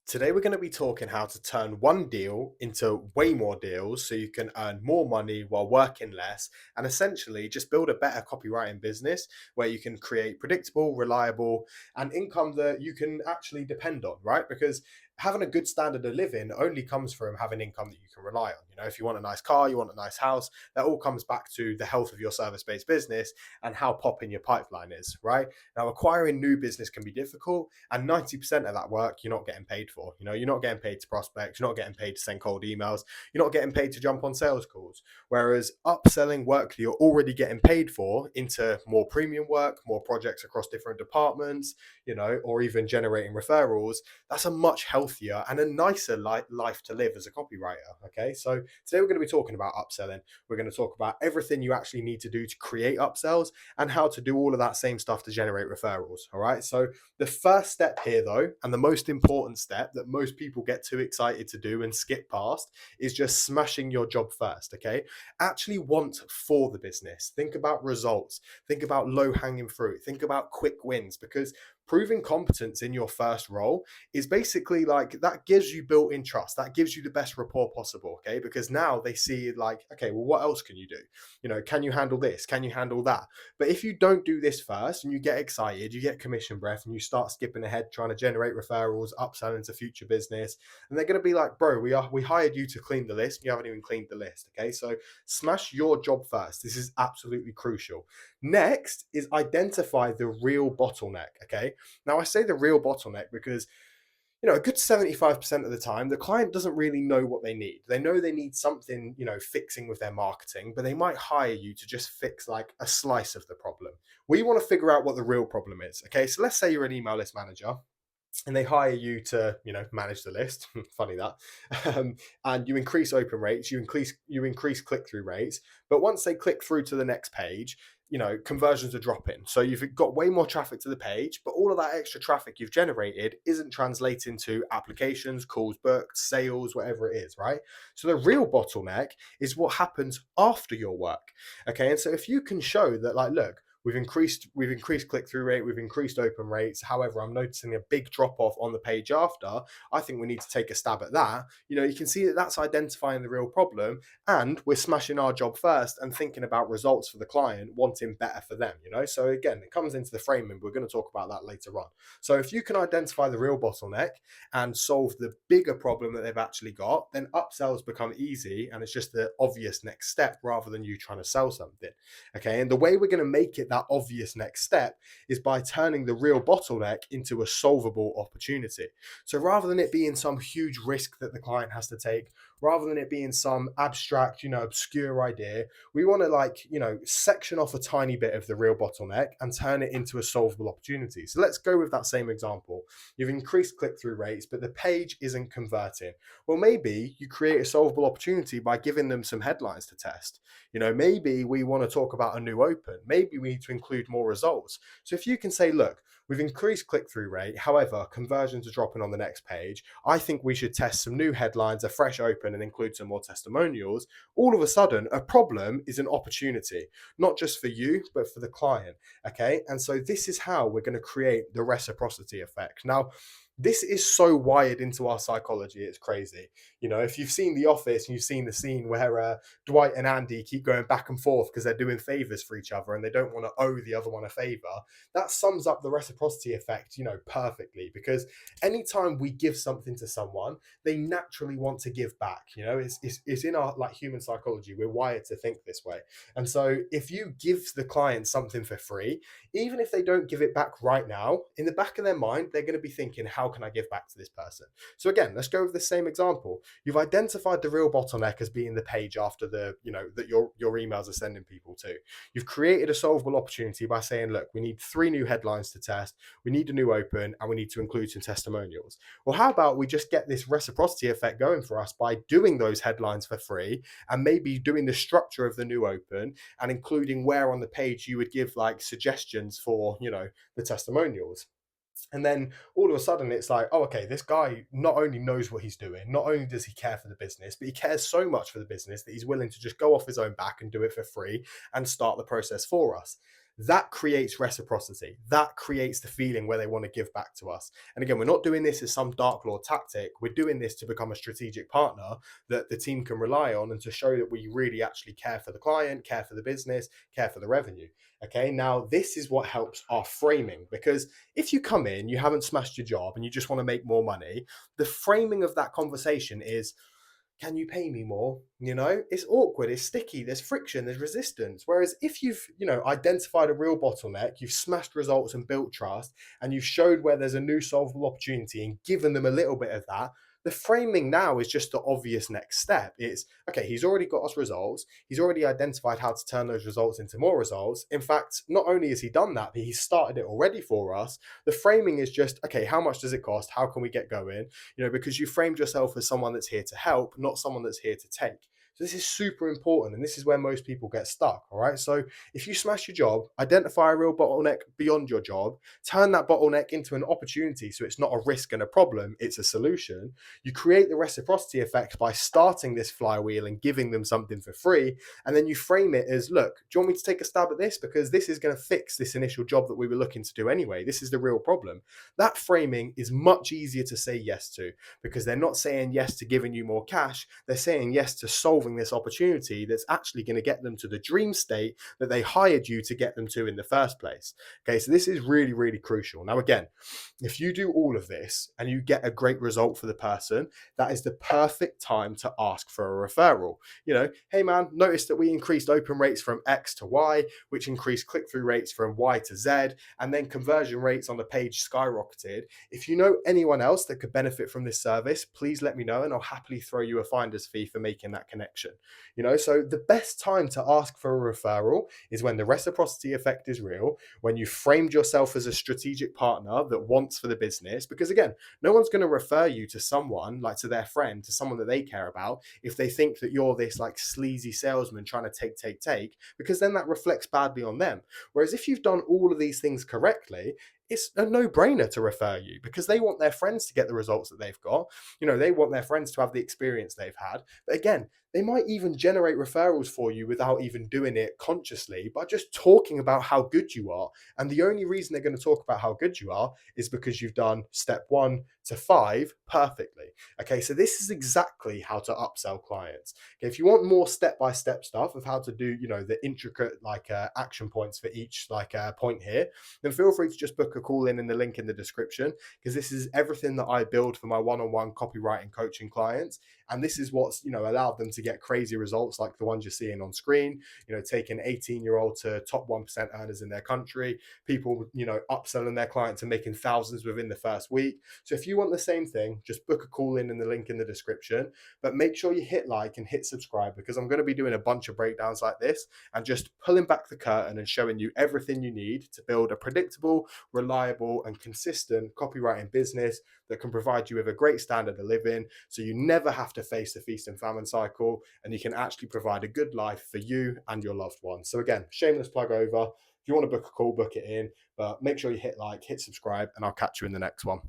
Today, we're going to be talking how to turn one deal into way more deals so you can earn more money while working less and essentially just build a better copywriting business where you can create predictable, reliable, and income that you can actually depend on, right? Because having a good standard of living only comes from having income that you can rely on. If you want a nice car, you want a nice house, that all comes back to the health of your service based business and how popping your pipeline is, right? Now, acquiring new business can be difficult, and 90% of that work you're not getting paid for. You're not getting paid to prospect, you're not getting paid to send cold emails, you're not getting paid to jump on sales calls. Whereas upselling work that you're already getting paid for into more premium work, more projects across different departments, or even generating referrals, that's a much healthier and a nicer life to live as a copywriter. Okay, so today we're going to be talking about upselling. We're going to talk about everything you actually need to do to create upsells and how to do all of that same stuff to generate referrals. All right, so the first step here, though, and the most important step that most people get too excited to do and skip past, is just smashing your job first. Okay, actually want for the business. Think about results, think about low hanging fruit, think about quick wins, because proving competence in your first role is basically like that gives you built in trust, that gives you the best rapport possible. Okay, because now they see like, okay, well, what else can you do? Can you handle this? Can you handle that? But if you don't do this first and you get excited, you get commission breath and you start skipping ahead trying to generate referrals, upsell into future business, and they're going to be like, bro, we hired you to clean the list. You haven't even cleaned the list. Okay, so smash your job first. This is absolutely crucial. Next is identify the real bottleneck. Okay, now I say the real bottleneck because a good 75% of the time, the client doesn't really know what they need. They know they need something, fixing with their marketing, but they might hire you to just fix like a slice of the problem. We want to figure out what the real problem is. Okay, so let's say you're an email list manager and they hire you to manage the list. Funny that. And you increase open rates, you increase click-through rates, but once they click through to the next page, conversions are dropping, so you've got way more traffic to the page, but all of that extra traffic you've generated isn't translating to applications, calls booked, sales, whatever it is, right? So the real bottleneck is what happens after your work. Okay, and so if you can show that, like, look, we've increased click-through rate, we've increased open rates. However, I'm noticing a big drop-off on the page after. I think we need to take a stab at that. You can see that that's identifying the real problem, and we're smashing our job first and thinking about results for the client, wanting better for them. So again, it comes into the framing. We're going to talk about that later on. So if you can identify the real bottleneck and solve the bigger problem that they've actually got, then upsells become easy, and it's just the obvious next step rather than you trying to sell something. Okay, and the way we're going to make it that obvious next step is by turning the real bottleneck into a solvable opportunity. So rather than it being some huge risk that the client has to take, rather than it being some abstract, obscure idea, we want to section off a tiny bit of the real bottleneck and turn it into a solvable opportunity. So let's go with that same example. You've increased click-through rates, but the page isn't converting. Well, maybe you create a solvable opportunity by giving them some headlines to test. Maybe we want to talk about a new open. Maybe we need to include more results. So if you can say, look, we've increased click-through rate, however, conversions are dropping on the next page, I think we should test some new headlines, a fresh open, and include some more testimonials. All of a sudden, a problem is an opportunity, not just for you, but for the client. Okay, and so this is how we're going to create the reciprocity effect. Now, this is so wired into our psychology, it's crazy. If you've seen The Office and you've seen the scene where Dwight and Andy keep going back and forth because they're doing favors for each other and they don't want to owe the other one a favor, that sums up the reciprocity effect, perfectly. Because anytime we give something to someone, they naturally want to give back. It's in our human psychology. We're wired to think this way. And so if you give the client something for free, even if they don't give it back right now, in the back of their mind, they're going to be thinking, how can I give back to this person? So again, let's go with the same example. You've identified the real bottleneck as being the page after that your emails are sending people to. You've created a solvable opportunity by saying, look, we need 3 new headlines to test, we need a new open, and we need to include some testimonials. Well, how about we just get this reciprocity effect going for us by doing those headlines for free, and maybe doing the structure of the new open and including where on the page you would give suggestions for the testimonials. And then all of a sudden it's like, oh, okay, this guy not only knows what he's doing, not only does he care for the business, but he cares so much for the business that he's willing to just go off his own back and do it for free and start the process for us. that creates reciprocity. That creates the feeling where they want to give back to us. And again, we're not doing this as some dark lord tactic. We're doing this to become a strategic partner that the team can rely on, and to show that we really actually care for the client, care for the business, care for the revenue. Okay, now this is what helps our framing, because if you come in, you haven't smashed your job, and you just want to make more money, the framing of that conversation is, can you pay me more? It's awkward, it's sticky, there's friction, there's resistance. Whereas if you've, identified a real bottleneck, you've smashed results and built trust, and you've showed where there's a new solvable opportunity and given them a little bit of that, the framing now is just the obvious next step. It's okay, he's already got us results. He's already identified how to turn those results into more results. In fact, not only has he done that, but he's started it already for us. The framing is just, okay, how much does it cost? How can we get going? Because you framed yourself as someone that's here to help, not someone that's here to take. So this is super important, and this is where most people get stuck. All right. So if you smash your job, identify a real bottleneck beyond your job, turn that bottleneck into an opportunity. So it's not a risk and a problem, it's a solution. You create the reciprocity effect by starting this flywheel and giving them something for free. And then you frame it as, look, do you want me to take a stab at this? Because this is going to fix this initial job that we were looking to do anyway. This is the real problem. That framing is much easier to say yes to, because they're not saying yes to giving you more cash. They're saying yes to solving this opportunity that's actually going to get them to the dream state that they hired you to get them to in the first place. Okay, so this is really, really crucial. Now, again, if you do all of this and you get a great result for the person, that is the perfect time to ask for a referral. Hey man, notice that we increased open rates from X to Y, which increased click-through rates from Y to Z, and then conversion rates on the page skyrocketed. If you know anyone else that could benefit from this service, please let me know, and I'll happily throw you a finder's fee for making that connection. So the best time to ask for a referral is when the reciprocity effect is real, when you framed yourself as a strategic partner that wants for the business. Because again, no one's going to refer you to someone, like to their friend, to someone that they care about, if they think that you're this like sleazy salesman trying to take, because then that reflects badly on them. Whereas if you've done all of these things correctly, it's a no-brainer to refer you, because they want their friends to get the results that they've got. They want their friends to have the experience they've had. But again, they might even generate referrals for you without even doing it consciously, by just talking about how good you are. And the only reason they're going to talk about how good you are is because you've done step 1 to 5 perfectly. Okay, so this is exactly how to upsell clients. Okay, if you want more step-by-step stuff of how to do, the intricate action points for each point here, then feel free to just book a call in the link in the description, because this is everything that I build for my one-on-one copywriting coaching clients. And this is what's allowed them to get crazy results like the ones you're seeing on screen, taking 18-year-old to top 1% earners in their country, people upselling their clients and making thousands within the first week. So if you want the same thing, just book a call in the link in the description. But make sure you hit like and hit subscribe, because I'm going to be doing a bunch of breakdowns like this, and just pulling back the curtain and showing you everything you need to build a predictable, reliable and consistent copywriting business that can provide you with a great standard of living, so you never have to face the feast and famine cycle, and you can actually provide a good life for you and your loved ones. So again, shameless plug over. If you want to book a call, book it in, but make sure you hit like, hit subscribe, and I'll catch you in the next one.